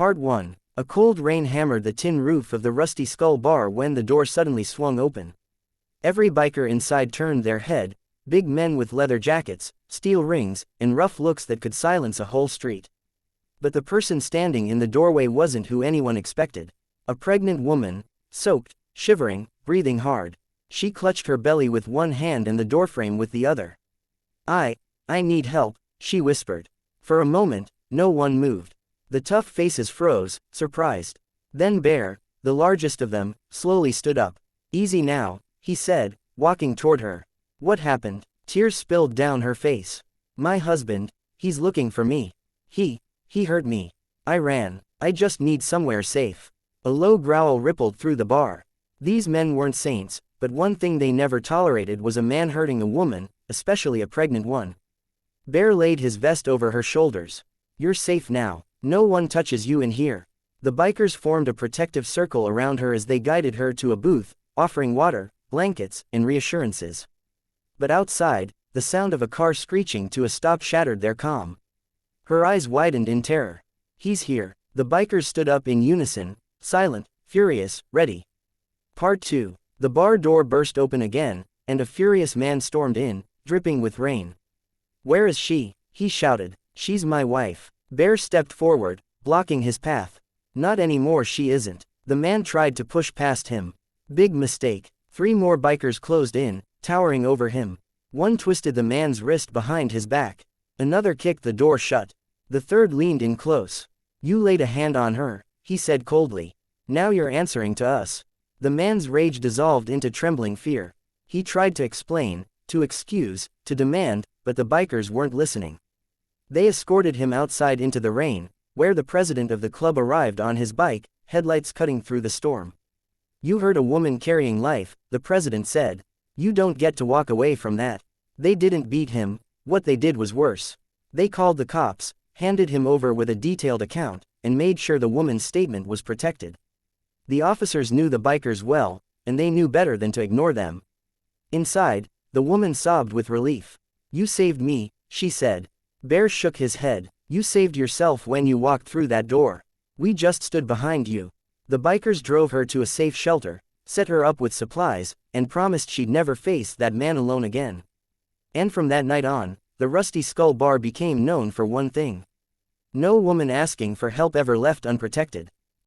Part 1. A cold rain hammered the tin roof of the Rusty Skull bar when the door suddenly swung open. Every biker inside turned their head, big men with leather jackets, steel rings, and rough looks that could silence a whole street. But the person standing in the doorway wasn't who anyone expected. A pregnant woman, soaked, shivering, breathing hard. She clutched her belly with one hand and the doorframe with the other. I need help," she whispered. For a moment, no one moved. The tough faces froze, surprised. Then Bear, the largest of them, slowly stood up. "Easy now," he said, walking toward her. "What happened?" Tears spilled down her face. "My husband, he's looking for me. He hurt me. I ran. I just need somewhere safe." A low growl rippled through the bar. These men weren't saints, but one thing they never tolerated was a man hurting a woman, especially a pregnant one. Bear laid his vest over her shoulders. "You're safe now. No one touches you in here." The bikers formed a protective circle around her as they guided her to a booth, offering water, blankets, and reassurances. But outside, the sound of a car screeching to a stop shattered their calm. Her eyes widened in terror. "He's here." The bikers stood up in unison, silent, furious, ready. Part 2. The bar door burst open again, and a furious man stormed in, dripping with rain. "Where is she?" he shouted. "She's my wife." Bear stepped forward, blocking his path. "Not anymore, she isn't." The man tried to push past him. Big mistake. 3 more bikers closed in, towering over him. One twisted the man's wrist behind his back. Another kicked the door shut. The third leaned in close. "You laid a hand on her," he said coldly. "Now you're answering to us." The man's rage dissolved into trembling fear. He tried to explain, to excuse, to demand, but the bikers weren't listening. They escorted him outside into the rain, where the president of the club arrived on his bike, headlights cutting through the storm. "You hurt a woman carrying life," the president said. "You don't get to walk away from that." They didn't beat him. What they did was worse. They called the cops, handed him over with a detailed account, and made sure the woman's statement was protected. The officers knew the bikers well, and they knew better than to ignore them. Inside, the woman sobbed with relief. "You saved me," she said. Bear shook his head. "You saved yourself when you walked through that door. We just stood behind you." The bikers drove her to a safe shelter, set her up with supplies, and promised she'd never face that man alone again. And from that night on, the Rusty Skull Bar became known for one thing. No woman asking for help ever left unprotected.